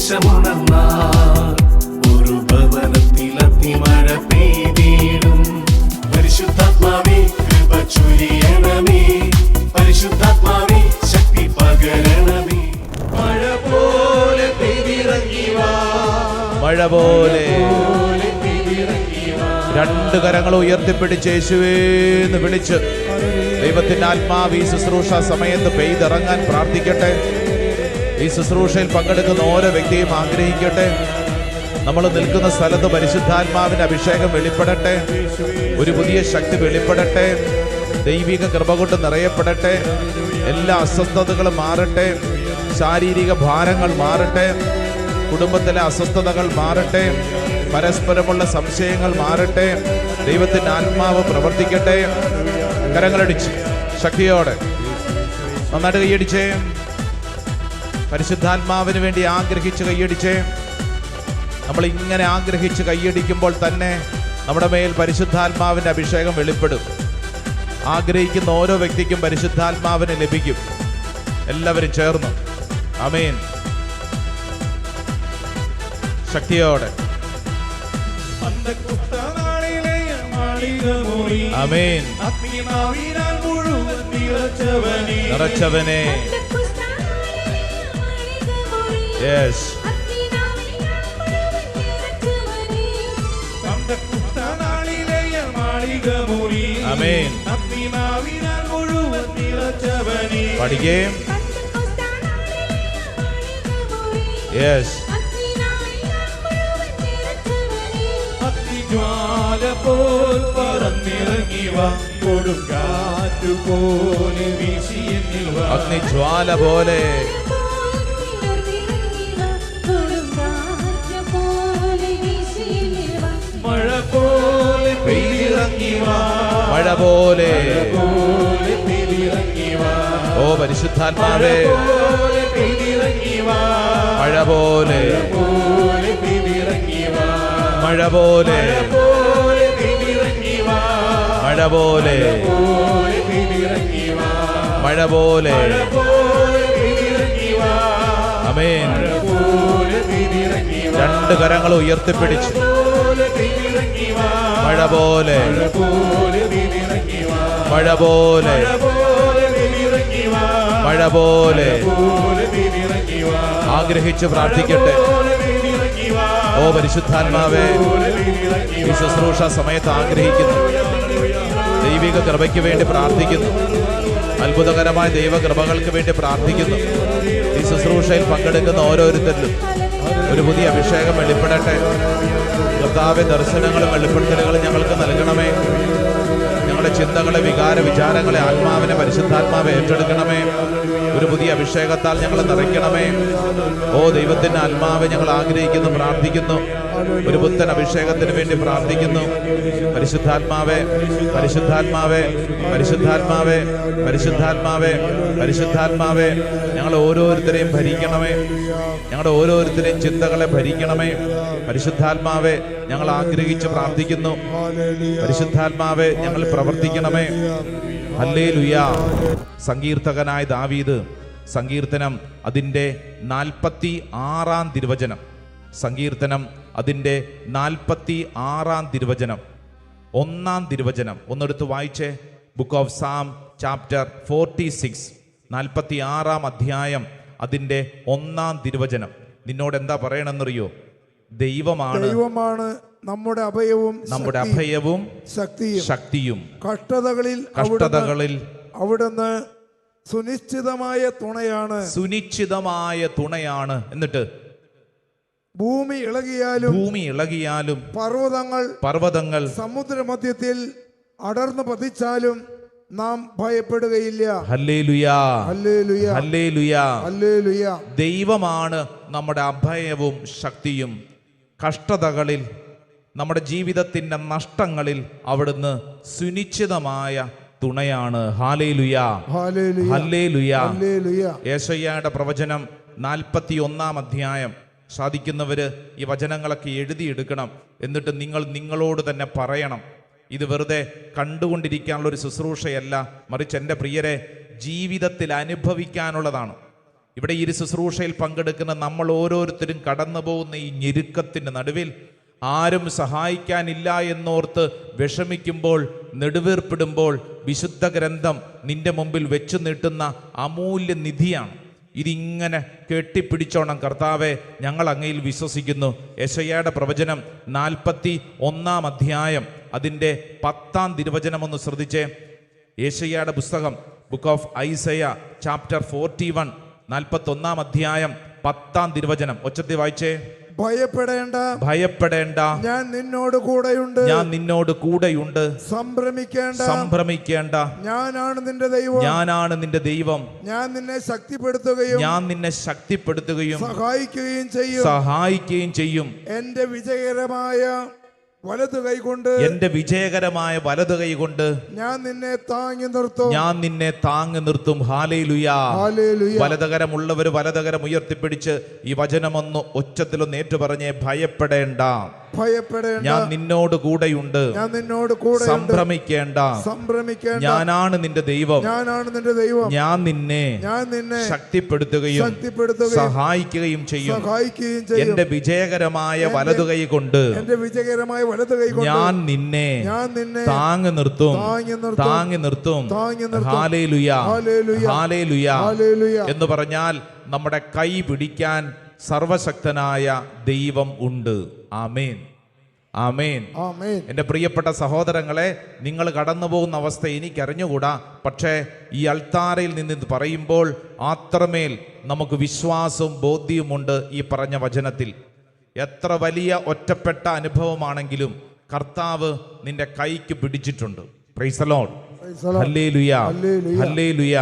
ആവേശമുണർന്നാൽ ഒരു ഭവനത്തിൽ അഗ്നിമഴ പെയ്തിടും. പരിശുദ്ധാത്മാവേ കൃപ ചൊരിയണമേ, പരിശുദ്ധാത്മാവേ ശക്തി പകരണമേ. മഴ പോലെ പെയ്തിറങ്ങി വാ, മഴ പോലെ. രണ്ട് കരങ്ങൾ ഉയർത്തിപ്പിടിച്ച് യേശുവേന്ന് വിളിച്ച് ദൈവത്തിന്റെ ആത്മാവ് ഈ ശുശ്രൂഷ സമയത്ത് പെയ്തിറങ്ങാൻ പ്രാർത്ഥിക്കട്ടെ. ഈ ശുശ്രൂഷയിൽ പങ്കെടുക്കുന്ന ഓരോ വ്യക്തിയും ആഗ്രഹിക്കട്ടെ, നമ്മൾ നിൽക്കുന്ന സ്ഥലത്ത് പരിശുദ്ധാത്മാവിന്റെ അഭിഷേകം വെളിപ്പെടട്ടെ, ഒരു പുതിയ ശക്തി വെളിപ്പെടട്ടെ, ദൈവിക കൃപ കൊണ്ട് നിറയപ്പെടട്ടെ, എല്ലാ അസ്വസ്ഥതകളും മാറട്ടെ, ശാരീരിക ഭാരങ്ങൾ മാറട്ടെ, കുടുംബത്തിലെ അസ്വസ്ഥതകൾ മാറട്ടെ, പരസ്പരമുള്ള സംശയങ്ങൾ മാറട്ടെ. ദൈവത്തിന്റെ ആത്മാവ് പ്രവർത്തിക്കട്ടെ. കരങ്ങളടിച്ച് ശക്തിയോടെ നന്നായിട്ട് കൈയടിച്ചേ. പരിശുദ്ധാത്മാവിന് വേണ്ടി ആഗ്രഹിച്ച് കൈയടിച്ചേ. നമ്മൾ ഇങ്ങനെ ആഗ്രഹിച്ച് കൈയടിക്കുമ്പോൾ തന്നെ നമ്മുടെ മേൽ പരിശുദ്ധാത്മാവിന്റെ അഭിഷേകം വെളിപ്പെടും. ആഗ്രഹിക്കുന്ന ഓരോ വ്യക്തിക്കും പരിശുദ്ധാത്മാവിന് ലഭിക്കും. എല്ലാവരും ചേർന്ന് ആമേൻ. ശക്തിയോടെ ആമേൻ. നിറച്ചവനെ, യെസ്, ആമേൻ. പഠിക്കേ, യെസ്. ജ്വാല പോൽ പറന്നിറങ്ങി വാ, കൊടുങ്കാറ്റ് പോലെ വീശിയെന്നിൽ വാ. അഗ്നിജ്വാല പോലെ, മഴ പോലെ പെയ്തിറങ്ങി വാ, മഴ പോലെ. പെയ്തിറങ്ങി വാ. ഓ പരിശുദ്ധാത്മാവേ, പെയ്തിറങ്ങി വാ, മഴ പോലെ, പെയ്തിറങ്ങി വാ, മഴ പോലെ, പെയ്തിറങ്ങി വാ, മഴ പോലെ, പെയ്തിറങ്ങി വാ, മഴ പോലെ. ആമേൻ. രണ്ട് കരങ്ങൾ ഉയർത്തിപ്പിടിച്ച് മഴ പോലെ, മഴ പോലെ, മഴ പോലെ. ആഗ്രഹിച്ച് പ്രാർത്ഥിക്കട്ടെ. ഓ പരിശുദ്ധാത്മാവേ, ഈ ശുശ്രൂഷ സമയത്ത് ആഗ്രഹിക്കുന്നു, ദൈവിക കൃപയ്ക്ക് വേണ്ടി പ്രാർത്ഥിക്കുന്നു, അത്ഭുതകരമായ ദൈവകൃപകൾക്ക് വേണ്ടി പ്രാർത്ഥിക്കുന്നു. ഈ ശുശ്രൂഷയിൽ പങ്കെടുക്കുന്ന ഓരോരുത്തരിലും ഒരു പുതിയ അഭിഷേകം വെളിപ്പെടട്ടെ. കർത്താവേ, ദർശനങ്ങളും വെളിപ്പെടുത്തലുകളും ഞങ്ങൾക്ക് നൽകണമേ. ഞങ്ങളുടെ ചിന്തകളെ, വികാര വിചാരങ്ങളെ, ആത്മാവിനെ പരിശുദ്ധാത്മാവ് ഏറ്റെടുക്കണമേ. ഒരു പുതിയ അഭിഷേകത്താൽ ഞങ്ങൾ നിറയ്ക്കണമേ. ഓ ദൈവത്തിന്റെ ആത്മാവ്, ഞങ്ങൾ ആഗ്രഹിക്കുന്നു, പ്രാർത്ഥിക്കുന്നു. ഒരു പുത്തൻ അഭിഷേകത്തിന് വേണ്ടി പ്രാർത്ഥിക്കുന്നു. പരിശുദ്ധാത്മാവേ, പരിശുദ്ധാത്മാവേ, പരിശുദ്ധാത്മാവേ, പരിശുദ്ധാത്മാവേ, പരിശുദ്ധാത്മാവേ, ഞങ്ങൾ ഓരോരുത്തരെയും ഭരിക്കണമേ. ഞങ്ങളുടെ ഓരോരുത്തരെയും ചിന്തകളെ ഭരിക്കണമേ. പരിശുദ്ധാത്മാവേ, ഞങ്ങൾ ആഗ്രഹിച്ച് പ്രാർത്ഥിക്കുന്നു. പരിശുദ്ധാത്മാവേ, ഞങ്ങൾ പ്രവർത്തിക്കണമേ. ഹല്ലേലൂയാ. സങ്കീർത്തകനായ ദാവീദ് സങ്കീർത്തനം അതിൻ്റെ 46-ാം തിരുവചനം, സങ്കീർത്തനം അതിൻ്റെ 46-ാം തിരുവചനം, 1-ാം തിരുവചനം ഒന്നെടുത്ത് വായിച്ചേ. ബുക്ക് ഓഫ് സാം ചാപ്റ്റർ 46, 46-ാം അധ്യായം അതിൻ്റെ 1-ാം തിരുവചനം. നിന്നോട് എന്താ പറയണമെന്നറിയോ? ദൈവമാണ് നമ്മുടെ അഭയവും ശക്തിയും. കഷ്ടതകളിൽ അവിടുന്ന് സുനിശ്ചിതമായ തുണയാണ്. എന്നിട്ട് ഭൂമി ഇളകിയാലും പർവ്വതങ്ങൾ സമുദ്രമധ്യത്തിൽ അടർന്നു പതിച്ചാലും നാം ഭയപ്പെടുകയില്ല. ഹല്ലേലൂയാ, ഹല്ലേലൂയാ, ഹല്ലേലൂയാ, ഹല്ലേലൂയാ. ദൈവമാണ് നമ്മുടെ അഭയവും ശക്തിയും. കഷ്ടതകളിൽ, നമ്മുടെ ജീവിതത്തിന്റെ നഷ്ടങ്ങളിൽ അവിടുന്ന് സുനിശ്ചിതമായ തുണയാണ്. ഹല്ലേലൂയാ, ഹല്ലേലൂയാ. യെശയ്യായുടെ പ്രവചനം 41-ാം അധ്യായം. സാധിക്കുന്നവര് ഈ വചനങ്ങളൊക്കെ എഴുതിയെടുക്കണം. എന്നിട്ട് നിങ്ങളോട് തന്നെ പറയണം. ഇത് വെറുതെ കണ്ടുകൊണ്ടിരിക്കാനുള്ള ഒരു ശുശ്രൂഷയല്ല, മറിച്ച് എൻ്റെ പ്രിയരെ ജീവിതത്തിൽ അനുഭവിക്കാനുള്ളതാണ്. ഇവിടെ ഈ ശുശ്രൂഷയിൽ പങ്കെടുക്കുന്ന നമ്മൾ ഓരോരുത്തരും കടന്നു പോകുന്ന ഈ ഞെരുക്കത്തിൻ്റെ നടുവിൽ ആരും സഹായിക്കാനില്ല എന്നോർത്ത് വിഷമിക്കുമ്പോൾ, നെടുവീർപ്പിടുമ്പോൾ വിശുദ്ധ ഗ്രന്ഥം നിന്റെ മുമ്പിൽ വെച്ചു നീട്ടുന്ന അമൂല്യ നിധിയാണ്. ഇതിങ്ങനെ കെട്ടിപ്പിടിച്ചോണം. കർത്താവെ, ഞങ്ങൾ അങ്ങയിൽ വിശ്വസിക്കുന്നു. യെശയ്യായുടെ പ്രവചനം 41 അധ്യായം അതിൻ്റെ 10 തിരുവചനം ഒന്ന് ശ്രദ്ധിച്ചേ. യെശയ്യായുടെ പുസ്തകം, ബുക്ക് ഓഫ് ഐസയ, ചാപ്റ്റർ 41, 41 അധ്യായം 10 തിരുവചനം ഒച്ചത്തിൽ വായിച്ചേ. ഭയപ്പെടേണ്ട, ഭയപ്പെടേണ്ട, ഞാൻ നിന്നോട് കൂടെയുണ്ട്. ഞാൻ നിന്നോട് കൂടെയുണ്ട്. സംഭ്രമിക്കേണ്ട, സംഭ്രമിക്കേണ്ട, ഞാനാണ് നിന്റെ ദൈവം. ഞാനാണ് നിന്റെ ദൈവം. ഞാൻ നിന്നെ ശക്തിപ്പെടുത്തുകയും, ഞാൻ നിന്നെ ശക്തിപ്പെടുത്തുകയും സഹായിക്കുകയും ചെയ്യും. സഹായിക്കുകയും ചെയ്യും. എന്റെ വിജയകരമായ വലതു കൈകൊണ്ട്, എന്റെ വിജയകരമായ വലതു കൈകൊണ്ട് ഞാൻ നിന്നെ താങ്ങി നിർത്തും. ഞാൻ നിന്നെ താങ്ങി നിർത്തും. ഹല്ലേലൂയ. ഹല്ലേലൂയ. വലതുകരമുള്ളവർ വലതുകരം ഉയർത്തിപ്പിടിച്ച് ഈ വചനമൊന്ന് ഒച്ചത്തിലൊന്ന് ഏറ്റുപറഞ്ഞേ. ഭയപ്പെടേണ്ട, ഭയപ്പെടേണ്ട, ഞാൻ നിന്നോട് കൂടെയുണ്ട്. ഞാൻ നിന്നോട് കൂടെ. സംഭ്രമിക്കേണ്ട, സംഭ്രമിക്കേണ്ട, ഞാനാണ് നിന്റെ ദൈവം. ഞാനാണ് നിന്റെ ദൈവം. ഞാൻ നിന്നെ ശക്തിപ്പെടുത്തുകയും സഹായിക്കുകയും ചെയ്യും. സഹായിക്കുകയും ചെയ്യും. എന്റെ വിജയകരമായ വലതു കൈ കൊണ്ട്, എന്റെ വിജയകരമായ വലതു കൈ കൊണ്ട് ഞാൻ നിന്നെ താങ്ങി നിർത്തും. താങ്ങി നിർത്തും. ഹല്ലേലൂയ. ഹല്ലേലൂയ. ഹല്ലേലൂയ എന്ന് പറഞ്ഞാൽ നമ്മുടെ കൈ പിടിക്കാൻ സർവശക്തനായ ദൈവം ഉണ്ട്. ആമേൻ, ആമേൻ, ആമേൻ. എൻ്റെ പ്രിയപ്പെട്ട സഹോദരങ്ങളെ, നിങ്ങൾ കടന്നു പോകുന്ന അവസ്ഥ എനിക്കറിഞ്ഞുകൂടാ. പക്ഷേ ഈ അൾത്താരയിൽ നിന്ന് ഇത് പറയുമ്പോൾ അത്രമേൽ നമുക്ക് വിശ്വാസവും ബോധ്യവുമുണ്ട് ഈ പറഞ്ഞ വചനത്തിൽ. എത്ര വലിയ ഒറ്റപ്പെട്ട അനുഭവമാണെങ്കിലും കർത്താവ് നിന്റെ കൈക്ക് പിടിച്ചിട്ടുണ്ട്. Praise the Lord. Hallelujah. Hallelujah.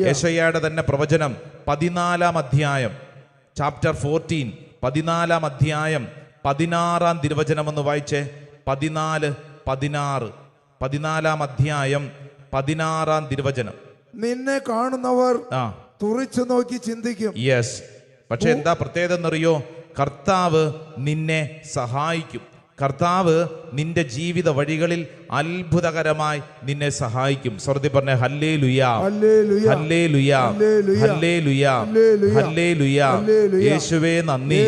യെശയ്യായുടെ തന്നെ പ്രവചനം 14 അധ്യായം, ചാപ്റ്റർ 14, 14 അധ്യായം 16 തിരുവചനം ഒന്ന് വായിച്ചേ. 14, 16, 14 അധ്യായം 16 തിരുവചനം. നിന്നെ കാണുന്നവർ തുറിച്ചു നോക്കി ചിന്തിക്കും. യെസ്. പക്ഷെ എന്താ പ്രത്യേകത എന്നറിയോ? കർത്താവ് നിന്നെ സഹായിക്കും. കർത്താവ് നിന്റെ ജീവിത വഴികളിൽ അത്ഭുതകരമായി നിന്നെ സഹായിക്കും. സ്വർഗ്ഗത്തിൽ പറഞ്ഞ ഹല്ലേലൂയ. ഹല്ലേലൂയ. ഹല്ലേലൂയ. ഹല്ലേലൂയ. യേശുവേ നന്ദി,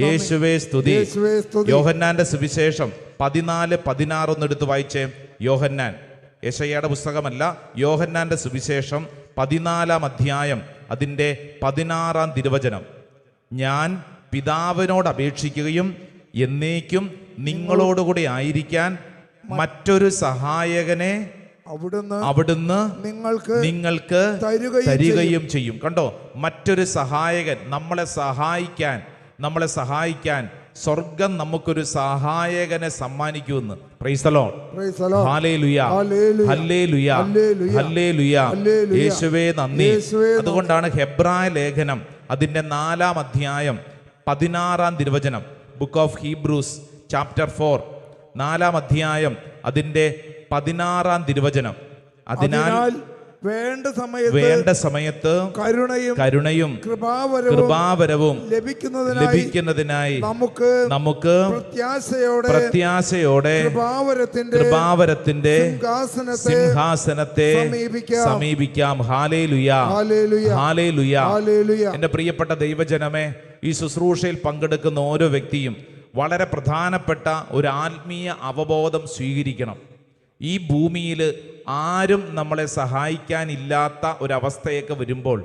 യേശുവേ സ്തുതി. യോഹന്നാന്റെ സുവിശേഷം 14:16 ഒന്ന് എടുത്ത് വായിച്ചേ. യോഹന്നാൻ, യെശയ്യായുടെ പുസ്തകമല്ല, യോഹന്നാന്റെ സുവിശേഷം 14 അധ്യായം അതിൻ്റെ 16 തിരുവചനം. ഞാൻ പിതാവിനോട് അപേക്ഷിക്കുകയും എന്നേക്കും നിങ്ങളോടുകൂടി ആയിരിക്കാൻ മറ്റൊരു സഹായകനെ അവിടുന്ന് നിങ്ങൾക്ക് തരികയും ചെയ്യും. കണ്ടോ, മറ്റൊരു സഹായകൻ നമ്മളെ സഹായിക്കാൻ സ്വർഗം നമുക്കൊരു സഹായകനെ സമ്മാനിക്കുമെന്ന്. Praise the Lord. Hallelujah. Hallelujah. Hallelujah. യേശുവേ നന്ദി. അതുകൊണ്ടാണ് ഹെബ്രായ ലേഖനം അതിൻ്റെ 4 അധ്യായം 16 തിരുവചനം, ബുക്ക് ഓഫ് ഹീബ്രൂസ്, ചാപ്റ്റർ 4, 4 അധ്യായം അതിൻ്റെ 16 തിരുവചനം. അതിനാൽ വേണ്ട സമയത്ത് കരുണയും കൃപാവരവും ലഭിക്കുന്നതിനായി നമുക്ക് പ്രത്യാശയോടെ കൃപാവരത്തിന്റെ സിംഹാസനത്തെ സമീപിക്കാം. ഹല്ലേലൂയ. ഹല്ലേലൂയ. എൻ്റെ പ്രിയപ്പെട്ട ദൈവജനമേ, ഈ ശുശ്രൂഷയിൽ പങ്കെടുക്കുന്ന ഓരോ വ്യക്തിയും വളരെ പ്രധാനപ്പെട്ട ഒരു ആത്മീയ അവബോധം സ്വീകരിക്കണം. ഈ ഭൂമിയിൽ ആരും നമ്മളെ സഹായിക്കാനില്ലാത്ത ഒരവസ്ഥയൊക്കെ വരുമ്പോൾ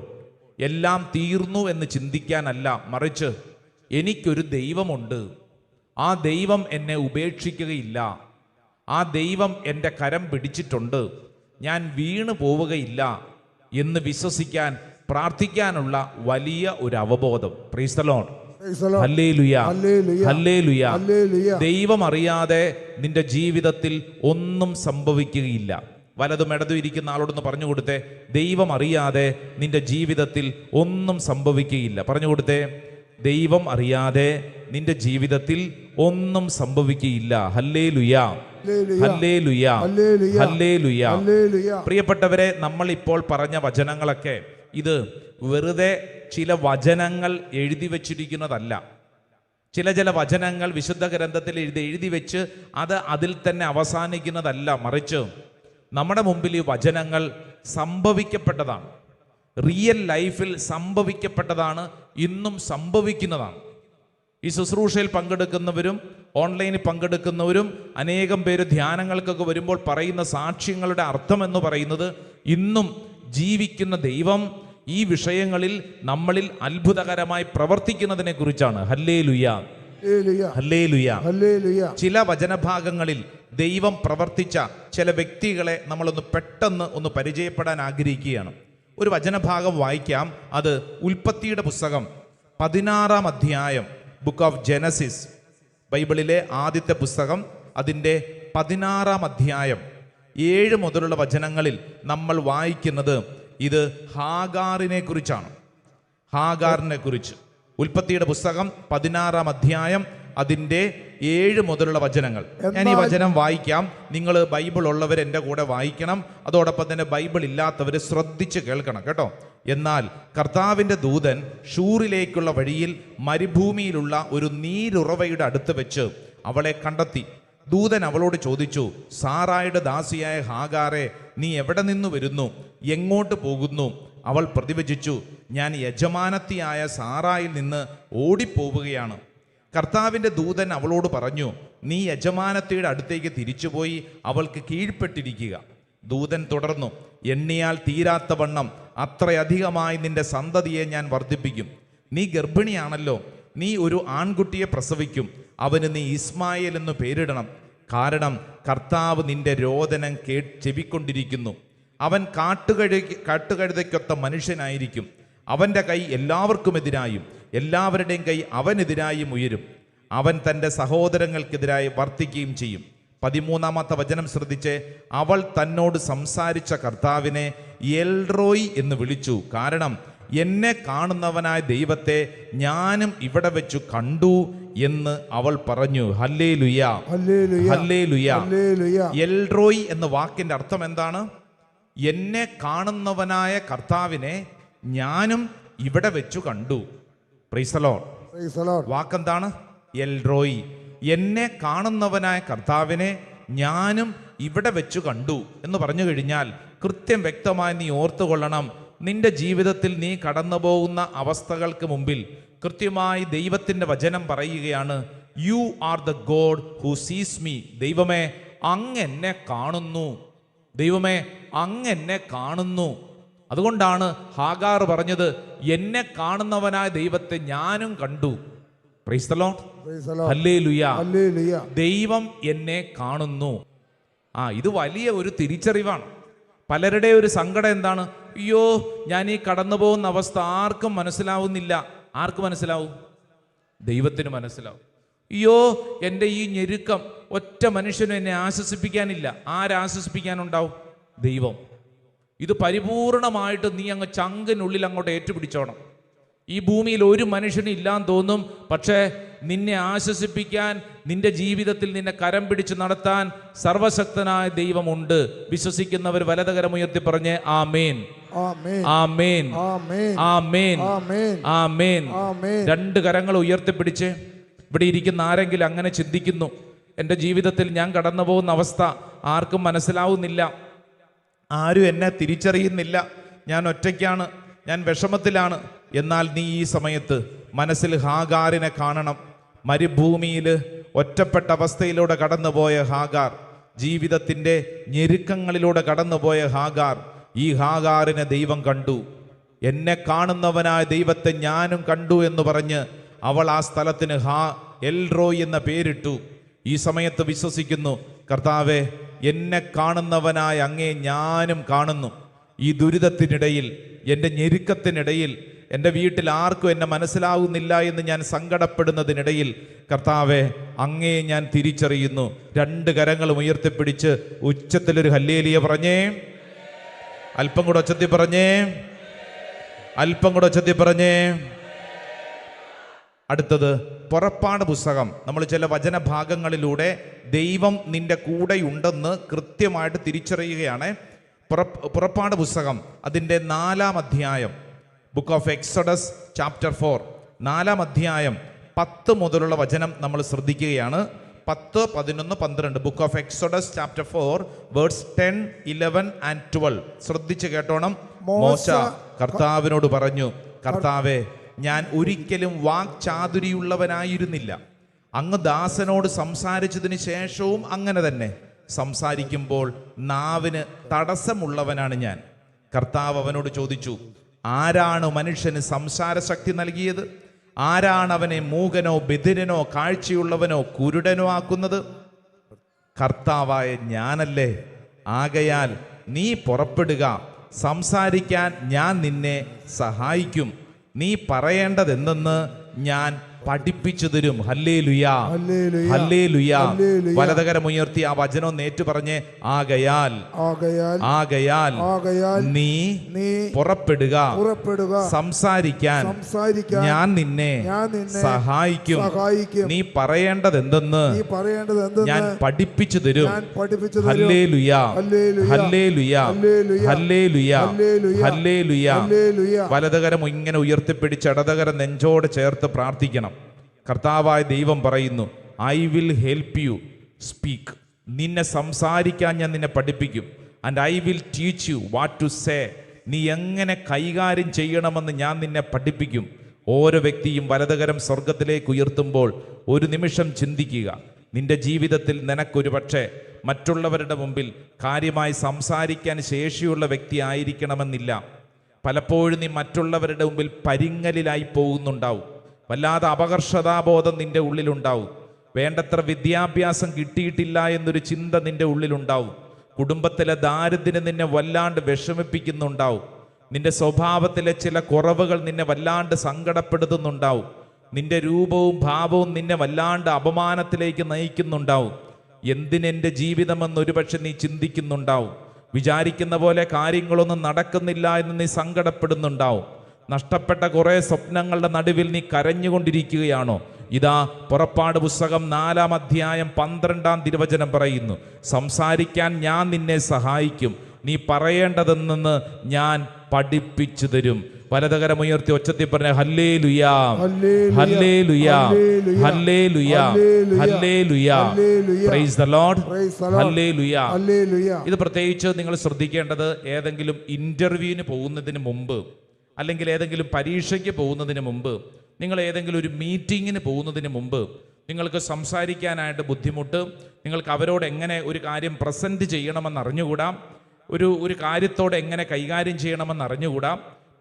എല്ലാം തീർന്നു എന്ന് ചിന്തിക്കാനല്ല, മറിച്ച് എനിക്കൊരു ദൈവമുണ്ട്, ആ ദൈവം എന്നെ ഉപേക്ഷിക്കുകയില്ല, ആ ദൈവം എൻ്റെ കരം പിടിച്ചിട്ടുണ്ട്, ഞാൻ വീണു പോവുകയില്ല എന്ന് വിശ്വസിക്കാൻ, പ്രാർത്ഥിക്കാനുള്ള വലിയ ഒരു അവബോധം. Price the Lord. Hallelujah. Hallelujah. ദൈവം അറിയാതെ നിന്റെ ജീവിതത്തിൽ ഒന്നും സംഭവിക്കുകയില്ല. വലതും ഇടതും ഇരിക്കുന്ന ആളോടൊന്ന് പറഞ്ഞു കൊടുത്തേ, ദൈവം അറിയാതെ നിന്റെ ജീവിതത്തിൽ ഒന്നും സംഭവിക്കുകയില്ല. പറഞ്ഞു കൊടുത്തേ, ദൈവം അറിയാതെ നിന്റെ ജീവിതത്തിൽ ഒന്നും സംഭവിക്കുകയില്ല. ഹല്ലേലൂയ. ഹല്ലേലൂയ. ഹല്ലേലൂയ. പ്രിയപ്പെട്ടവരെ, നമ്മൾ ഇപ്പോൾ പറഞ്ഞ വചനങ്ങളൊക്കെ ഇത് വെറുതെ ചില വചനങ്ങൾ എഴുതി വച്ചിരിക്കുന്നതല്ല. ചില വചനങ്ങൾ വിശുദ്ധ ഗ്രന്ഥത്തിൽ എഴുതി വെച്ച് അത് അതിൽ തന്നെ അവസാനിക്കുന്നതല്ല, മറിച്ച് നമ്മുടെ മുമ്പിൽ ഈ വചനങ്ങൾ സംഭവിക്കപ്പെട്ടതാണ്. റിയൽ ലൈഫിൽ സംഭവിക്കപ്പെട്ടതാണ്, ഇന്നും സംഭവിക്കുന്നതാണ്. ഈ ശുശ്രൂഷയിൽ പങ്കെടുക്കുന്നവരും ഓൺലൈനിൽ പങ്കെടുക്കുന്നവരും അനേകം പേര് ധ്യാനങ്ങൾക്കൊക്കെ വരുമ്പോൾ പറയുന്ന സാക്ഷ്യങ്ങളുടെ അർത്ഥം എന്ന് പറയുന്നത് ഇന്നും ജീവിക്കുന്ന ദൈവം ഈ വിഷയങ്ങളിൽ നമ്മളിൽ അത്ഭുതകരമായി പ്രവർത്തിക്കുന്നതിനെ കുറിച്ചാണ്. Hallelujah, hallelujah, hallelujah. ചില വചനഭാഗങ്ങളിൽ ദൈവം പ്രവർത്തിച്ച ചില വ്യക്തികളെ നമ്മളൊന്ന് പെട്ടെന്ന് ഒന്ന് പരിചയപ്പെടാൻ ആഗ്രഹിക്കുകയാണ്. ഒരു വചനഭാഗം വായിക്കാം. അത് ഉൽപ്പത്തിയുടെ പുസ്തകം 16-ാം അധ്യായം, ബുക്ക് ഓഫ് ജെനസിസ്, ബൈബിളിലെ ആദ്യത്തെ പുസ്തകം, അതിൻ്റെ 16-ാം അധ്യായം 7 മുതലുള്ള വചനങ്ങളിൽ നമ്മൾ വായിക്കുന്നത് ഇത് ഹാഗാറിനെ കുറിച്ചാണ്. ഹാഗാറിനെ കുറിച്ച് ഉൽപ്പത്തിയുടെ പുസ്തകം 16-ാം അധ്യായം അതിൻ്റെ 7 മുതലുള്ള വചനങ്ങൾ. ഞാൻ ഈ വചനം വായിക്കാം. നിങ്ങൾ ബൈബിൾ ഉള്ളവർ എൻ്റെ കൂടെ വായിക്കണം. അതോടൊപ്പം തന്നെ ബൈബിൾ ഇല്ലാത്തവർ ശ്രദ്ധിച്ച് കേൾക്കണം കേട്ടോ. എന്നാൽ കർത്താവിൻ്റെ ദൂതൻ ഷൂറിലേക്കുള്ള വഴിയിൽ മരുഭൂമിയിലുള്ള ഒരു നീരുറവയുടെ അടുത്ത് വെച്ച് അവളെ കണ്ടെത്തി. ദൂതൻ അവളോട് ചോദിച്ചു, സാറായുടെ ദാസിയായ ഹാഗാറെ, നീ എവിടെ നിന്ന് വരുന്നു? എങ്ങോട്ട് പോകുന്നു? അവൾ പ്രതിവചിച്ചു, ഞാൻ യജമാനത്തിയായ സാറായിൽ നിന്ന് ഓടിപ്പോവുകയാണ്. കർത്താവിൻ്റെ ദൂതൻ അവളോട് പറഞ്ഞു, നീ യജമാനത്തിയുടെ അടുത്തേക്ക് തിരിച്ചുപോയി അവൾക്ക് കീഴ്പ്പെട്ടിരിക്കുക. ദൂതൻ തുടർന്നു, എണ്ണിയാൽ തീരാത്തവണ്ണം അത്രയധികമായി നിന്റെ സന്തതിയെ ഞാൻ വർദ്ധിപ്പിക്കും. നീ ഗർഭിണിയാണല്ലോ, നീ ഒരു ആൺകുട്ടിയെ പ്രസവിക്കും. അവന് നീ ഇസ്മായേൽ എന്ന് പേരിടണം. കാരണം കർത്താവ് നിന്റെ രോദനം ചെവിക്കൊണ്ടിരിക്കുന്നു. അവൻ കാട്ടുകഴുതയ്ക്കൊത്ത മനുഷ്യനായിരിക്കും. അവൻ്റെ കൈ എല്ലാവർക്കുമെതിരായും എല്ലാവരുടെയും കൈ അവനെതിരായും ഉയരും. അവൻ തൻ്റെ സഹോദരങ്ങൾക്കെതിരായി വർത്തിക്കുകയും ചെയ്യും. 13-ാമത്തെ വചനം ശ്രദ്ധിച്ച്, അവൾ തന്നോട് സംസാരിച്ച കർത്താവിനെ എൽറോയ് എന്ന് വിളിച്ചു. കാരണം എന്നെ കാണുന്നവനായ ദൈവത്തെ ഞാനും ഇവിടെ വെച്ചു കണ്ടു എന്ന് അവൾ പറഞ്ഞു. Hallelujah, hallelujah. എൽറോയ് എന്ന വാക്കിന്റെ അർത്ഥം എന്താണ്? എന്നെ കാണുന്നവനായ കർത്താവിനെ ഞാനും ഇവിടെ വെച്ചു കണ്ടു. Praise the Lord. വാക്കെന്താണ്? എൽറോയ്. എന്നെ കാണുന്നവനായ കർത്താവിനെ ഞാനും ഇവിടെ വെച്ചു കണ്ടു എന്ന് പറഞ്ഞു കഴിഞ്ഞാൽ കൃത്യം വ്യക്തമായി നീ ഓർത്തുകൊള്ളണം, നിന്റെ ജീവിതത്തിൽ നീ കടന്നു പോകുന്ന അവസ്ഥകൾക്ക് മുമ്പിൽ കൃത്യമായി ദൈവത്തിൻ്റെ വചനം പറയുകയാണ്, you are the God who സീസ് മീ. ദൈവമേ, അങ്ങ് എന്നെ കാണുന്നു. ദൈവമേ, അങ്ങ് എന്നെ കാണുന്നു. അതുകൊണ്ടാണ് ഹാഗാർ പറഞ്ഞത്, എന്നെ കാണുന്നവനായ ദൈവത്തെ ഞാനും കണ്ടു. Praise the Lord, hallelujah. ദൈവം എന്നെ കാണുന്നു. ഇത് വലിയ ഒരു തിരിച്ചറിവാണ്. പലരുടെ ഒരു സങ്കടം എന്താണ്? അയ്യോ, ഞാൻ ഈ കടന്നു പോകുന്ന അവസ്ഥ ആർക്കും മനസ്സിലാവുന്നില്ല. ആർക്ക് മനസ്സിലാവും? ദൈവത്തിന് മനസ്സിലാവും. അയ്യോ, എൻ്റെ ഈ ഞെരുക്കം ഒറ്റ മനുഷ്യനും എന്നെ ആശ്വസിപ്പിക്കാനില്ല. ആരാശ്വസിപ്പിക്കാനുണ്ടാവും? ദൈവം. ഇത് പരിപൂർണമായിട്ട് നീ അങ്ങ് ചങ്കിനുള്ളിൽ അങ്ങോട്ട് ഏറ്റുപിടിച്ചോണം. ഈ ഭൂമിയിൽ ഒരു മനുഷ്യനും ഇല്ലാന്ന് തോന്നും, പക്ഷേ നിന്നെ ആശ്വസിപ്പിക്കാൻ, നിന്റെ ജീവിതത്തിൽ നിന്നെ കരം പിടിച്ച് നടത്താൻ സർവശക്തനായ ദൈവമുണ്ട്. വിശ്വസിക്കുന്നവർ വലതുകരം ഉയർത്തി പറഞ്ഞ് ആമേൻ, ആമേൻ, ആമേൻ, ആമേൻ. 2 കരങ്ങൾ ഉയർത്തിപ്പിടിച്ച് ഇവിടെ ഇരിക്കുന്ന ആരെങ്കിലും അങ്ങനെ ചിന്തിക്കുന്നു, എൻ്റെ ജീവിതത്തിൽ ഞാൻ കടന്നു പോകുന്ന അവസ്ഥ ആർക്കും മനസ്സിലാവുന്നില്ല, ആരും എന്നെ തിരിച്ചറിയുന്നില്ല, ഞാൻ ഒറ്റയ്ക്കാണ്, ഞാൻ വിഷമത്തിലാണ്. എന്നാൽ നീ ഈ സമയത്ത് മനസ്സിൽ ഹാഗാറിനെ കാണണം. മരുഭൂമിയിൽ ഒറ്റപ്പെട്ട അവസ്ഥയിലൂടെ കടന്നുപോയ ഹാഗാർ, ജീവിതത്തിൻ്റെ ഞെരുക്കങ്ങളിലൂടെ കടന്നുപോയ ഹാഗാർ, ഈ ഹാഗാറിനെ ദൈവം കണ്ടു. എന്നെ കാണുന്നവനായ ദൈവത്തെ ഞാനും കണ്ടു എന്ന് പറഞ്ഞ് അവൾ ആ സ്ഥലത്തിന് എൽറോയ് എന്ന പേരിട്ടു. ഈ സമയത്ത് വിശ്വസിക്കുന്നു, കർത്താവേ, എന്നെ കാണുന്നവനായ അങ്ങേ ഞാനും കാണുന്നു. ഈ ദുരിതത്തിനിടയിൽ, എൻ്റെ ഞെരുക്കത്തിനിടയിൽ, എൻ്റെ വീട്ടിൽ ആർക്കും എന്നെ മനസ്സിലാവുന്നില്ല എന്ന് ഞാൻ സങ്കടപ്പെടുന്നതിനിടയിൽ, കർത്താവെ, അങ്ങേ ഞാൻ തിരിച്ചറിയുന്നു. 2 കരങ്ങളും ഉയർത്തിപ്പിടിച്ച് ഉച്ചത്തിലൊരു ഹല്ലേലൂയ പറഞ്ഞേ. അല്പം കൂടെ ഉച്ചത്തിൽ പറഞ്ഞേ. അല്പം കൂടെ ഉച്ചത്തിൽ പറഞ്ഞേ. അടുത്തത് പുറപ്പാട് പുസ്തകം. നമ്മൾ ചില വചനഭാഗങ്ങളിലൂടെ ദൈവം നിന്റെ കൂടെയുണ്ടെന്ന് കൃത്യമായിട്ട് തിരിച്ചറിയുകയാണ്. പുറപ്പാട് പുസ്തകം അതിൻ്റെ 4-ാം അധ്യായം, ബുക്ക് ഓഫ് എക്സോഡസ് ചാപ്റ്റർ 4, 4-ാം അധ്യായം 10 മുതലുള്ള വചനം നമ്മൾ ശ്രദ്ധിക്കുകയാണ്. 10, 11, 12. Book of exodus chapter 4 words 10, 11 and 12. ശ്രദ്ധിച്ച് കേട്ടോണം. മോശ കർത്താവിനോട് പറഞ്ഞു, കർത്താവേ, ഞാൻ ഒരിക്കലും വാക്ചാതുരിയുള്ളവനായിരുന്നില്ല. അങ്ങ് ദാസനോട് സംസാരിച്ചതിന് ശേഷവും അങ്ങനെ തന്നെ സംസാരിക്കുമ്പോൾ നാവിന് തടസ്സമുള്ളവനാണ് ഞാൻ. കർത്താവ് അവനോട് ചോദിച്ചു, ആരാണ് മനുഷ്യന് സംസാര ശക്തി നൽകിയത്? ആരാണ് അവനെ മൂകനോ ബധിരനോ കാഴ്ചയുള്ളവനോ കുരുടനോ ആക്കുന്നത്? കർത്താവായ ഞാനല്ലേ. ആകയാൽ നീ പുറപ്പെടുക, സംസാരിക്കാൻ ഞാൻ നിന്നെ സഹായിക്കും. നീ പറയേണ്ടതെന്തെന്ന് ഞാൻ പഠിപ്പിച്ചു തരും. ഹല്ലേലൂയാ, ഹല്ലേലൂയാ. വലതുകരം ഉയർത്തി ആ വചനം ഏറ്റു പറഞ്ഞേ, ആകയാൽ നീ പുറപ്പെടുക, സംസാരിക്കാൻ ഞാൻ നിന്നെ സഹായിക്കും. നീ പറയേണ്ടതെന്തെന്ന് ഞാൻ പഠിപ്പിച്ചു തരും. ഹല്ലേലൂയാ, ഹല്ലേലൂയാ, ഹല്ലേലൂയാ, ഹല്ലേലൂയാ. വലതുകരം ഇങ്ങനെ ഉയർത്തിപ്പിടിച്ച് ഇടതുകരം നെഞ്ചോട് ചേർത്ത് പ്രാർത്ഥിക്കണം. കർത്താവായ ദൈവം പറയുന്നു, I will help you speak. നിന്നെ സംസാരിക്കാൻ ഞാൻ നിന്നെ പഠിപ്പിക്കും. And I will teach you what to say. നീ എങ്ങനെ കൈകാര്യം ചെയ്യണമെന്ന് ഞാൻ നിന്നെ പഠിപ്പിക്കും. ഓരോ വ്യക്തിയും വലതുകരം സ്വർഗത്തിലേക്ക് ഉയർത്തുമ്പോൾ ഒരു നിമിഷം ചിന്തിക്കുക. നിന്റെ ജീവിതത്തിൽ നിനക്കൊരു പക്ഷേ മറ്റുള്ളവരുടെ മുമ്പിൽ കാര്യമായി സംസാരിക്കാൻ ശേഷിയുള്ള വ്യക്തി ആയിരിക്കണമെന്നില്ല. പലപ്പോഴും നീ മറ്റുള്ളവരുടെ മുമ്പിൽ പരിങ്ങലിലായി പോകുന്നുണ്ടാവും. വല്ലാതെ അപകർഷതാബോധം നിന്റെ ഉള്ളിലുണ്ടാവും. വേണ്ടത്ര വിദ്യാഭ്യാസം കിട്ടിയിട്ടില്ല എന്നൊരു ചിന്ത നിന്റെ ഉള്ളിലുണ്ടാവും. കുടുംബത്തിലെ ദാരിദ്ര്യം നിന്നെ വല്ലാണ്ട് വിഷമിപ്പിക്കുന്നുണ്ടാവും. നിന്റെ സ്വഭാവത്തിലെ ചില കുറവുകൾ നിന്നെ വല്ലാണ്ട് സങ്കടപ്പെടുത്തുന്നുണ്ടാവും. നിന്റെ രൂപവും ഭാവവും നിന്നെ വല്ലാണ്ട് അപമാനത്തിലേക്ക് നയിക്കുന്നുണ്ടാവും. എന്തിനെൻ്റെ ജീവിതമെന്ന് ഒരുപക്ഷെ നീ ചിന്തിക്കുന്നുണ്ടാവും. വിചാരിക്കുന്ന പോലെ കാര്യങ്ങളൊന്നും നടക്കുന്നില്ല എന്ന് നീ സങ്കടപ്പെടുന്നുണ്ടാവും. നഷ്ടപ്പെട്ട കുറേ സ്വപ്നങ്ങളുടെ നടുവിൽ നീ കരഞ്ഞുകൊണ്ടിരിക്കുകയാണോ? ഇതാ പുറപ്പാട് പുസ്തകം 4-ാം അധ്യായം 12-ാം തിരുവചനം പറയുന്നു, സംസാരിക്കാൻ ഞാൻ നിന്നെ സഹായിക്കും. നീ പറയേണ്ടതെന്ന് ഞാൻ പഠിപ്പിച്ചു തരും. വലതുകരം ഉയർത്തി ഒച്ചത്തിൽ പറഞ്ഞ hallelujah, hallelujah, hallelujah, hallelujah. Praise the Lord. Hallelujah. ഇത് പ്രത്യേകിച്ച് നിങ്ങൾ ശ്രദ്ധിക്കേണ്ടത് ഏതെങ്കിലും ഇന്റർവ്യൂവിന് പോകുന്നതിന് മുമ്പ്, അല്ലെങ്കിൽ ഏതെങ്കിലും പരീക്ഷയ്ക്ക് പോകുന്നതിന് മുമ്പ്, നിങ്ങൾ ഏതെങ്കിലും ഒരു മീറ്റിങ്ങിന് പോകുന്നതിന് മുമ്പ് നിങ്ങൾക്ക് സംസാരിക്കാനായിട്ട് ബുദ്ധിമുട്ട്, നിങ്ങൾക്ക് അവരോട് എങ്ങനെ ഒരു കാര്യം പ്രസൻറ്റ് ചെയ്യണമെന്ന് അറിഞ്ഞുകൂടാ, ഒരു കാര്യത്തോടെ എങ്ങനെ കൈകാര്യം ചെയ്യണമെന്ന് അറിഞ്ഞുകൂടാ.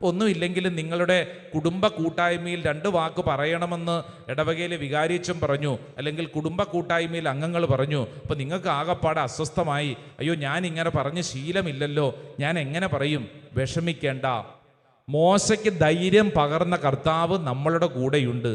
ഒന്നുമില്ലെങ്കിലും നിങ്ങളുടെ കുടുംബ കൂട്ടായ്മയിൽ 2 വാക്ക് പറയണമെന്ന് ഇടവകയിലെ വികാരിയച്ഛൻ പറഞ്ഞു, അല്ലെങ്കിൽ കുടുംബ കൂട്ടായ്മയിൽ അംഗങ്ങൾ പറഞ്ഞു. അപ്പോൾ നിങ്ങൾക്ക് ആകപ്പാടെ അസ്വസ്ഥമായി, അയ്യോ ഞാൻ ഇങ്ങനെ പറഞ്ഞ് ശീലമില്ലല്ലോ, ഞാൻ എങ്ങനെ പറയും? വിഷമിക്കേണ്ട. മോശയ്ക്ക് ധൈര്യം പകർന്ന കർത്താവ് നമ്മളുടെ കൂടെയുണ്ട്.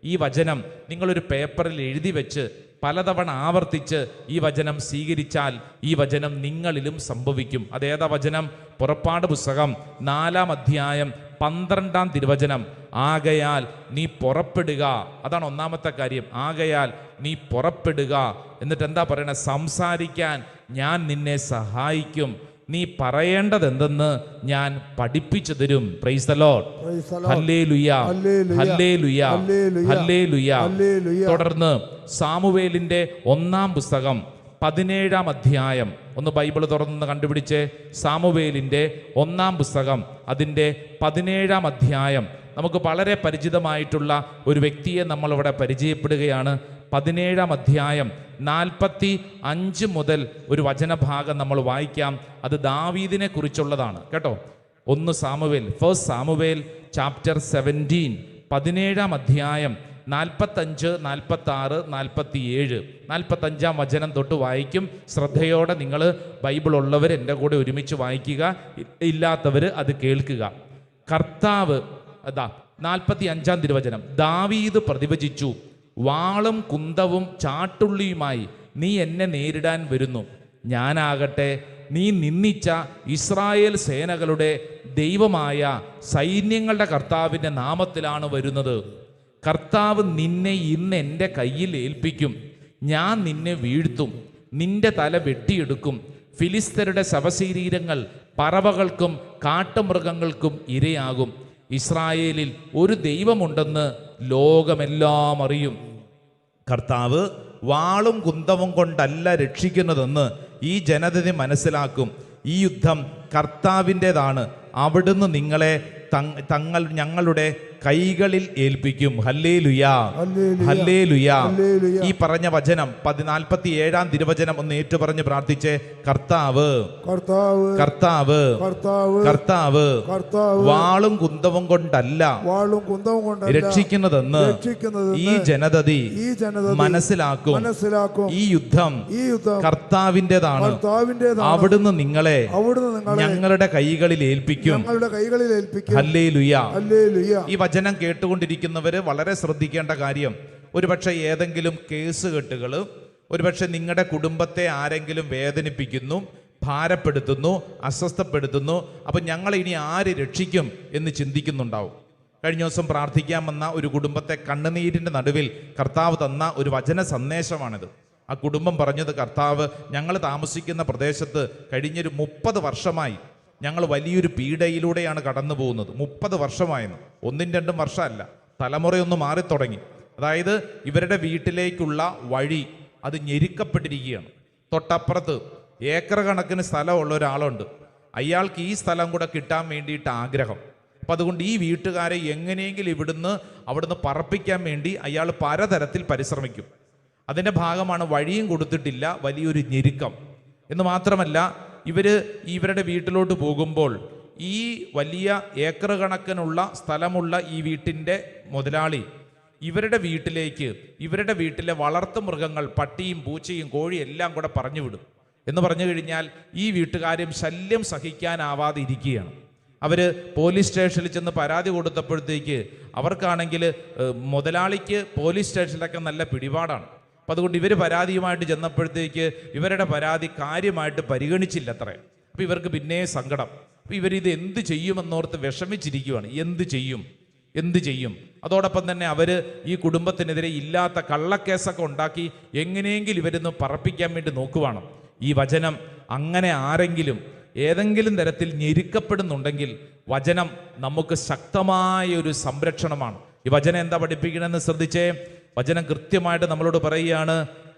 ഈ വചനം നിങ്ങളൊരു പേപ്പറിൽ എഴുതി വെച്ച് പലതവണ ആവർത്തിച്ച് ഈ വചനം സ്വീകരിച്ചാൽ ഈ വചനം നിങ്ങളിലും സംഭവിക്കും. അതേതാ വചനം? പുറപ്പാട് പുസ്തകം 4-ാം അധ്യായം 12-ാം തിരുവചനം. ആകയാൽ നീ പുറപ്പെടുക. അതാണ് ഒന്നാമത്തെ കാര്യം. ആകയാൽ നീ പുറപ്പെടുക. എന്നിട്ട് എന്താ പറയണേ? സംസാരിക്കാൻ ഞാൻ നിന്നെ സഹായിക്കും. നീ പറയേണ്ടതെന്തെന്ന് ഞാൻ പഠിപ്പിച്ചു തരും. Praise the Lord. Hallelujah, hallelujah, hallelujah. തുടർന്ന് സാമുവേലിന്റെ 1-ാം പുസ്തകം 17-ാം അധ്യായം. ഒന്ന് ബൈബിൾ തുറന്ന് കണ്ടുപിടിച്ച് സാമുവേലിന്റെ 1-ാം പുസ്തകം അതിൻ്റെ 17-ാം അധ്യായം. നമുക്ക് വളരെ പരിചിതമായിട്ടുള്ള ഒരു വ്യക്തിയെ നമ്മളിവിടെ പരിചയപ്പെടുകയാണ്. 17-ാം അധ്യായം 45 മുതൽ ഒരു വചനഭാഗം നമ്മൾ വായിക്കാം. അത് ദാവീദിനെ കുറിച്ചുള്ളതാണ് കേട്ടോ. 1 സാമുവേൽ, ഫസ്റ്റ് സാമുവേൽ ചാപ്റ്റർ 17, 17-ാം അധ്യായം 45, 46, 47, 45-ാം വചനം തൊട്ട് വായിക്കും. ശ്രദ്ധയോടെ നിങ്ങൾ ബൈബിൾ ഉള്ളവർ എൻ്റെ കൂടെ ഒരുമിച്ച് വായിക്കുക, ഇല്ലാത്തവർ അത് കേൾക്കുക. കർത്താവ്, അതാ 45-ാം തിരുവചനം. ദാവീദ് പ്രതിവചിച്ചു, വാളും കുന്തവും ചാട്ടുള്ളിയുമായി നീ എന്നെ നേരിടാൻ വരുന്നു. ഞാനാകട്ടെ നീ നിന്ദിച്ച ഇസ്രായേൽ സേനകളുടെ ദൈവമായ സൈന്യങ്ങളുടെ കർത്താവിൻ്റെ നാമത്തിലാണ് വരുന്നത്. കർത്താവ് നിന്നെ ഇന്ന് എൻ്റെ കയ്യിൽ ഏൽപ്പിക്കും. ഞാൻ നിന്നെ വീഴ്ത്തും, നിന്റെ തല വെട്ടിയെടുക്കും. ഫിലിസ്തരുടെ ശവശരീരങ്ങൾ പറവകൾക്കും കാട്ടുമൃഗങ്ങൾക്കും ഇരയാകും. ഇസ്രായേലിൽ ഒരു ദൈവമുണ്ടെന്ന് ലോകമെല്ലാം അറിയും. കർത്താവ് വാളും കുന്തവും കൊണ്ടല്ല രക്ഷിക്കുന്നതെന്ന് ഈ ജനത മനസ്സിലാക്കും. ഈ യുദ്ധം കർത്താവിൻ്റെതാണ്. അവിടുന്ന് നിങ്ങളെ ഞങ്ങളുടെ കൈകളിൽ ഏൽപ്പിക്കും. Hallelujah, hallelujah. ഈ പറഞ്ഞ വചനം 47-ാം തിരുവചനം ഒന്ന് ഏറ്റുപറഞ്ഞ് പ്രാർത്ഥിച്ചേ. കർത്താവ്, കർത്താവ്, കർത്താവ്, കർത്താവ്, കർത്താവ് കർത്താവ് വാളും കുന്തവും കൊണ്ടല്ല രക്ഷിക്കുന്നതെന്ന് ഈ ജനതതി മനസ്സിലാക്കും. ഈ യുദ്ധം കർത്താവിൻ്റെതാണ്. അവിടുന്ന് നിങ്ങളെ ഞങ്ങളുടെ കൈകളിൽ ഏൽപ്പിക്കും. ഹല്ലേലൂയ. ഈ വചനം കേട്ടുകൊണ്ടിരിക്കുന്നവര് വളരെ ശ്രദ്ധിക്കേണ്ട കാര്യം, ഒരുപക്ഷെ ഏതെങ്കിലും കേസ് കെട്ടുകൾ, ഒരുപക്ഷെ നിങ്ങളുടെ കുടുംബത്തെ ആരെങ്കിലും വേദനിപ്പിക്കുന്നു, ഭാരപ്പെടുത്തുന്നു, അസ്വസ്ഥപ്പെടുത്തുന്നു. അപ്പം ഞങ്ങളെ ഇനി ആര് രക്ഷിക്കും എന്ന് ചിന്തിക്കുന്നുണ്ടാവും. കഴിഞ്ഞ ദിവസം പ്രാർത്ഥിക്കാൻ വന്ന ഒരു കുടുംബത്തെ കണ്ണുനീരിൻ്റെ നടുവിൽ കർത്താവ് തന്ന ഒരു വചന സന്ദേശമാണിത്. ആ കുടുംബം പറഞ്ഞത്, കർത്താവ്, ഞങ്ങൾ താമസിക്കുന്ന പ്രദേശത്ത് കഴിഞ്ഞൊരു 30 വർഷമായി ഞങ്ങൾ വലിയൊരു പീഡയിലൂടെയാണ് കടന്നു പോകുന്നത്. 30 വർഷമായെന്ന്, 1-2 വർഷമല്ല, തലമുറയൊന്ന് മാറിത്തുടങ്ങി. അതായത് ഇവരുടെ വീട്ടിലേക്കുള്ള വഴി അത് ഞെരുക്കപ്പെട്ടിരിക്കുകയാണ്. തൊട്ടപ്പുറത്ത് ഏക്കർ കണക്കിന് സ്ഥലമുള്ള ഒരാളുണ്ട്. അയാൾക്ക് ഈ സ്ഥലം കൂടെ കിട്ടാൻ വേണ്ടിയിട്ട് ആഗ്രഹം. അപ്പം അതുകൊണ്ട് ഈ വീട്ടുകാരെ എങ്ങനെയെങ്കിലും അവിടുന്ന് പറപ്പിക്കാൻ വേണ്ടി അയാൾ പലതരത്തിൽ പരിശ്രമിക്കും. അതിൻ്റെ ഭാഗമാണ് വഴിയും കൊടുത്തിട്ടില്ല, വലിയൊരു ഞെരുക്കം. എന്ന് മാത്രമല്ല, ഇവരുടെ വീട്ടിലോട്ട് പോകുമ്പോൾ ഈ വലിയ ഏക്കർ കണക്കിനുള്ള സ്ഥലമുള്ള ഈ വീട്ടിൻ്റെ മുതലാളി ഇവരുടെ വീട്ടിലെ വളർത്തു മൃഗങ്ങൾ, പട്ടിയും പൂച്ചയും കോഴിയും എല്ലാം കൂടെ പറഞ്ഞു വിടും. എന്ന് പറഞ്ഞു കഴിഞ്ഞാൽ ഈ വീട്ടുകാരും ശല്യം സഹിക്കാനാവാതെ ഇരിക്കുകയാണ്. അവർ പോലീസ് സ്റ്റേഷനിൽ ചെന്ന് പരാതി കൊടുത്തപ്പോഴത്തേക്ക് അവർക്കാണെങ്കിൽ മുതലാളിക്ക് പോലീസ് സ്റ്റേഷനിലൊക്കെ നല്ല പിടിപാടാണ്. അപ്പം അതുകൊണ്ട് ഇവർ പരാതിയുമായിട്ട് ചെന്നപ്പോഴത്തേക്ക് ഇവരുടെ പരാതി കാര്യമായിട്ട് പരിഗണിച്ചില്ല അത്രേ. അപ്പം ഇവർക്ക് പിന്നെ സങ്കടം. അപ്പം ഇവരിത് എന്ത് ചെയ്യുമെന്നോർത്ത് വിഷമിച്ചിരിക്കുകയാണ്. എന്ത് ചെയ്യും? അതോടൊപ്പം തന്നെ അവർ ഈ കുടുംബത്തിനെതിരെ ഇല്ലാത്ത കള്ളക്കേസൊക്കെ ഉണ്ടാക്കി എങ്ങനെയെങ്കിലും ഇവരൊന്ന് പറപ്പിക്കാൻ വേണ്ടി നോക്കുവാണ്. ഈ വചനം അങ്ങനെ ആരെങ്കിലും ഏതെങ്കിലും തരത്തിൽ ഞെരുക്കപ്പെടുന്നുണ്ടെങ്കിൽ വചനം നമുക്ക് ശക്തമായ ഒരു സംരക്ഷണമാണ്. ഈ വചനം എന്താ പഠിപ്പിക്കണമെന്ന് ശ്രദ്ധിച്ചേ. വചനം കൃത്യമായിട്ട് നമ്മളോട് പറയുകയാണ്,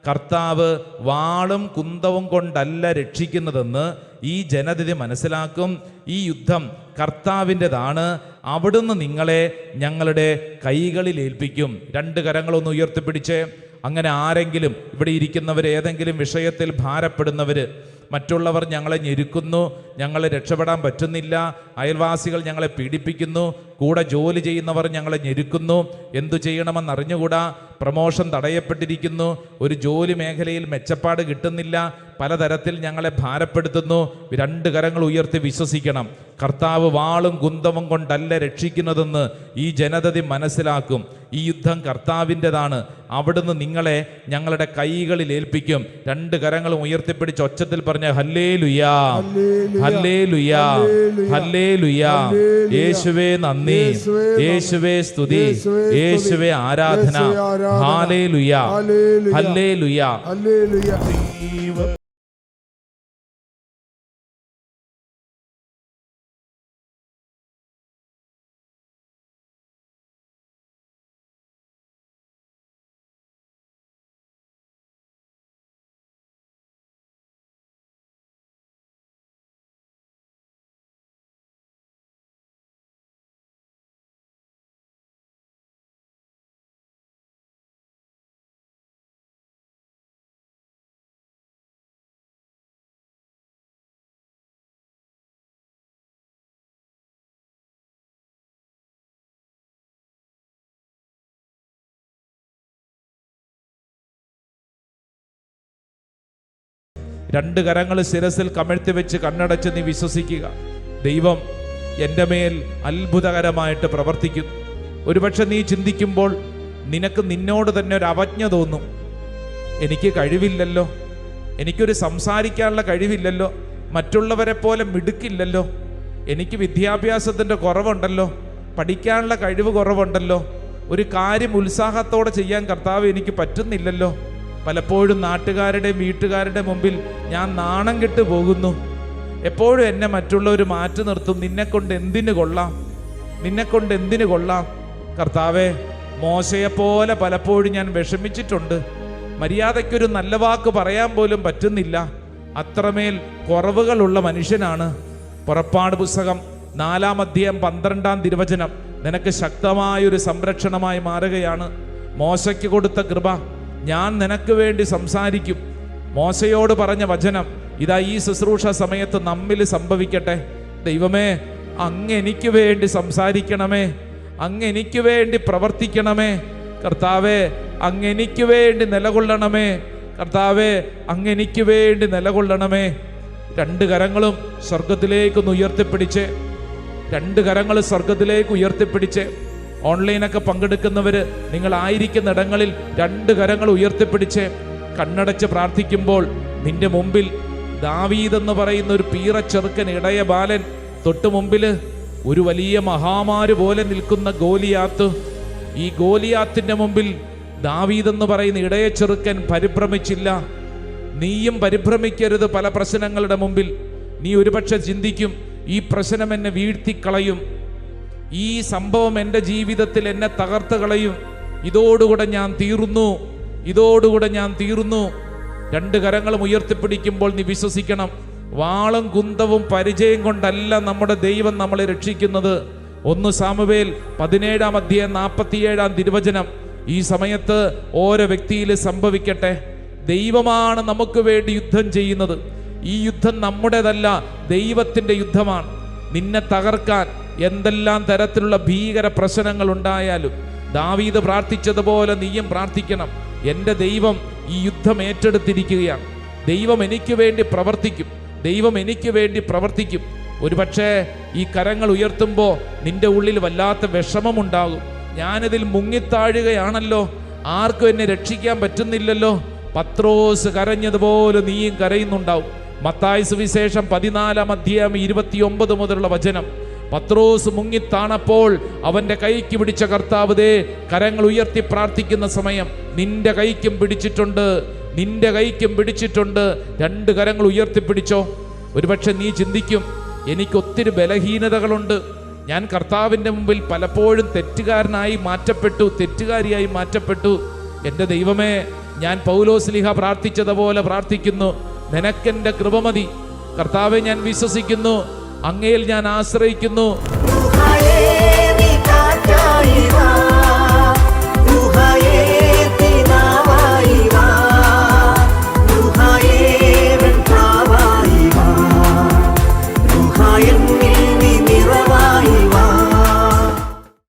കർത്താവ് വാളും കുന്തവും കൊണ്ടല്ല രക്ഷിക്കുന്നതെന്ന് ഈ ജനതയെ മനസ്സിലാക്കും. ഈ യുദ്ധം കർത്താവിൻ്റെതാണ്. അവിടുന്ന് നിങ്ങളെ ഞങ്ങളുടെ കൈകളിൽ ഏൽപ്പിക്കും. 2 കരങ്ങളൊന്ന് ഉയർത്തിപ്പിടിച്ചേ. അങ്ങനെ ആരെങ്കിലും ഇവിടെ ഇരിക്കുന്നവർ, ഏതെങ്കിലും വിഷയത്തിൽ ഭാരപ്പെടുന്നവർ, മറ്റുള്ളവർ ഞങ്ങളെ ഞെരുക്കുന്നു, ഞങ്ങളെ രക്ഷപ്പെടാൻ പറ്റുന്നില്ല, അയൽവാസികൾ ഞങ്ങളെ പീഡിപ്പിക്കുന്നു, കൂടെ ജോലി ചെയ്യുന്നവർ ഞങ്ങളെ ഞെരുക്കുന്നു, എന്തു ചെയ്യണമെന്ന് അറിഞ്ഞുകൂടാ, പ്രമോഷൻ തടയപ്പെട്ടിരിക്കുന്നു, ഒരു ജോലി മേഖലയിൽ മെച്ചപ്പാട് കിട്ടുന്നില്ല, പലതരത്തിൽ ഞങ്ങളെ ഭാരപ്പെടുത്തുന്നു. 2 കരങ്ങൾ ഉയർത്തി വിശ്വസിക്കണം. കർത്താവ് വാളും കുന്തവും കൊണ്ടല്ല രക്ഷിക്കുന്നതെന്ന് ഈ ജനതതി മനസ്സിലാക്കും. ഈ യുദ്ധം കർത്താവിൻ്റെതാണ്. അവിടുന്ന് നിങ്ങളെ ഞങ്ങളുടെ കൈകളിൽ ഏൽപ്പിക്കും. 2 കരങ്ങളും ഉയർത്തിപ്പിടിച്ച് ഒച്ചത്തിൽ പറഞ്ഞ ഹല്ലേലൂയാ, ഹല്ലേലൂയാ, ഹല്ലേലൂയാ. യേശുവേ നന്ദി, യേശുവേ സ്തുതി, യേശുവേ ആരാധന. ഹല്ലേലൂയാ, ഹല്ലേലൂയാ. രണ്ട് കരങ്ങൾ ശിരസിൽ കമഴ്ത്തി വെച്ച് കണ്ണടച്ച് നീ വിശ്വസിക്കുക. ദൈവം എൻ്റെ മേൽ അത്ഭുതകരമായിട്ട് പ്രവർത്തിക്കും. ഒരുപക്ഷെ നീ ചിന്തിക്കുമ്പോൾ നിനക്ക് നിന്നോട് തന്നെ ഒരു അവജ്ഞ തോന്നും. എനിക്ക് കഴിവില്ലല്ലോ, എനിക്കൊരു സംസാരിക്കാനുള്ള കഴിവില്ലല്ലോ, മറ്റുള്ളവരെ പോലെ മിടുക്കില്ലല്ലോ, എനിക്ക് വിദ്യാഭ്യാസത്തിൻ്റെ കുറവുണ്ടല്ലോ, പഠിക്കാനുള്ള കഴിവ് കുറവുണ്ടല്ലോ, ഒരു കാര്യം ഉത്സാഹത്തോടെ ചെയ്യാൻ കർത്താവ് എനിക്ക് പറ്റുന്നില്ലല്ലോ. പലപ്പോഴും നാട്ടുകാരുടെയും വീട്ടുകാരുടെ മുമ്പിൽ ഞാൻ നാണം കെട്ട് പോകുന്നു. എപ്പോഴും എന്നെ മറ്റുള്ളവർ മാറ്റി നിർത്തും. നിന്നെക്കൊണ്ട് എന്തിനു കൊള്ളാം, നിന്നെക്കൊണ്ട് എന്തിനു കൊള്ളാം. കർത്താവേ, മോശയെപ്പോലെ പലപ്പോഴും ഞാൻ വിഷമിച്ചിട്ടുണ്ട്. മര്യാദയ്ക്കൊരു നല്ല വാക്ക് പറയാൻ പോലും പറ്റുന്നില്ല. അത്രമേൽ കുറവുകളുള്ള മനുഷ്യനാണ്. പുറപ്പാട് പുസ്തകം 4-ാം അധ്യായം 12-ാം തിരുവചനം നിനക്ക് ശക്തമായൊരു സംരക്ഷണമായി മാറുകയാണ്. മോശയ്ക്ക് കൊടുത്ത കൃപ, ഞാൻ നിനക്ക് വേണ്ടി സംസാരിക്കും. മോശയോട് പറഞ്ഞ വചനം ഇതാ ഈ ശുശ്രൂഷ സമയത്ത് നമ്മിൽ സംഭവിക്കട്ടെ. ദൈവമേ, അങ്ങ് എനിക്ക് വേണ്ടി സംസാരിക്കണമേ, അങ്ങ് എനിക്ക് വേണ്ടി പ്രവർത്തിക്കണമേ. കർത്താവേ, അങ്ങ് എനിക്ക് വേണ്ടി നിലകൊള്ളണമേ. കർത്താവേ, അങ്ങ് എനിക്ക് വേണ്ടി നിലകൊള്ളണമേ. 2 കരങ്ങളും സ്വർഗത്തിലേക്കൊന്ന് ഉയർത്തിപ്പിടിച്ച്, 2 കരങ്ങൾ സ്വർഗത്തിലേക്ക് ഉയർത്തിപ്പിടിച്ച്. ഓൺലൈനൊക്കെ പങ്കെടുക്കുന്നവര് നിങ്ങളായിരിക്കുന്ന ഇടങ്ങളിൽ 2 കരങ്ങൾ ഉയർത്തിപ്പിടിച്ച് കണ്ണടച്ച് പ്രാർത്ഥിക്കുമ്പോൾ നിന്റെ മുമ്പിൽ ദാവീദ് എന്ന് പറയുന്ന ഒരു പീറച്ചെറുക്കൻ, ഇടയ ബാലൻ, തൊട്ടു മുമ്പില് ഒരു വലിയ മഹാമാര് പോലെ നിൽക്കുന്ന ഗോലിയാത്ത്. ഈ ഗോലിയാത്തിന്റെ മുമ്പിൽ ദാവീദ് എന്ന് പറയുന്ന ഇടയ ചെറുക്കൻ പരിഭ്രമിച്ചില്ല. നീയും പരിഭ്രമിക്കരുത്. പല പ്രശ്നങ്ങളുടെ മുമ്പിൽ നീ ഒരുപക്ഷെ ചിന്തിക്കും, ഈ പ്രശ്നം എന്നെ വീഴ്ത്തിക്കളയും, ഈ സംഭവം എൻ്റെ ജീവിതത്തിൽ എന്നെ തകർത്ത് കളയും, ഇതോടുകൂടെ ഞാൻ തീർന്നു, ഇതോടുകൂടെ ഞാൻ തീർന്നു. 2 കരങ്ങളും ഉയർത്തിപ്പിടിക്കുമ്പോൾ നീ വിശ്വസിക്കണം, വാളും കുന്തവും പരിചയം കൊണ്ടല്ല നമ്മുടെ ദൈവം നമ്മളെ രക്ഷിക്കുന്നത്. 1 സാമുവേൽ 17-ാം അധ്യായം 47-ാം തിരുവചനം ഈ സമയത്ത് ഓരോ വ്യക്തിയിൽ സംഭവിക്കട്ടെ. ദൈവമാണ് നമുക്ക് വേണ്ടി യുദ്ധം ചെയ്യുന്നത്. ഈ യുദ്ധം നമ്മുടേതല്ല, ദൈവത്തിൻ്റെ യുദ്ധമാണ്. നിന്നെ തകർക്കാൻ എന്തെല്ലാം തരത്തിലുള്ള ഭീകര പ്രശ്നങ്ങൾ ഉണ്ടായാലും ദാവീദ് പ്രാർത്ഥിച്ചതുപോലെ നീയും പ്രാർത്ഥിക്കണം. എൻ്റെ ദൈവം ഈ യുദ്ധം ഏറ്റെടുത്തിരിക്കുകയാണ്. ദൈവം എനിക്ക് വേണ്ടി പ്രവർത്തിക്കും, ദൈവം എനിക്ക് വേണ്ടി പ്രവർത്തിക്കും. ഒരുപക്ഷെ ഈ കരങ്ങൾ ഉയർത്തുമ്പോൾ നിന്റെ ഉള്ളിൽ വല്ലാത്ത വിഷമമുണ്ടാകും. ഞാനിതിൽ മുങ്ങിത്താഴുകയാണല്ലോ, ആർക്കും എന്നെ രക്ഷിക്കാൻ പറ്റുന്നില്ലല്ലോ. പത്രോസ് കരഞ്ഞതുപോലെ നീയും കരയുന്നുണ്ടാവും. മത്തായി സുവിശേഷം 14-ാം അധ്യായം 29 മുതലുള്ള വചനം, പത്രോസ് മുങ്ങിത്താണപ്പോൾ അവന്റെ കൈക്ക് പിടിച്ച കർത്താവ് ദേ കരങ്ങൾ ഉയർത്തി പ്രാർത്ഥിക്കുന്ന സമയം നിന്റെ കൈക്കും പിടിച്ചിട്ടുണ്ട്, നിന്റെ കൈക്കും പിടിച്ചിട്ടുണ്ട്. 2 കരങ്ങൾ ഉയർത്തിപ്പിടിച്ചോ. ഒരുപക്ഷെ നീ ചിന്തിക്കും, എനിക്ക് ഒത്തിരി ബലഹീനതകളുണ്ട്, ഞാൻ കർത്താവിൻ്റെ മുമ്പിൽ പലപ്പോഴും തെറ്റുകാരനായി മാറ്റപ്പെട്ടു, തെറ്റുകാരിയായി മാറ്റപ്പെട്ടു. എൻ്റെ ദൈവമേ, ഞാൻ പൗലോസ്ലീഹ പ്രാർത്ഥിച്ചതുപോലെ പ്രാർത്ഥിക്കുന്നു, നിനക്കെൻ്റെ കൃപ മതി. കർത്താവെ, ഞാൻ വിശ്വസിക്കുന്നു, അങ്ങയിൽ ഞാൻ ആശ്രയിക്കുന്നു.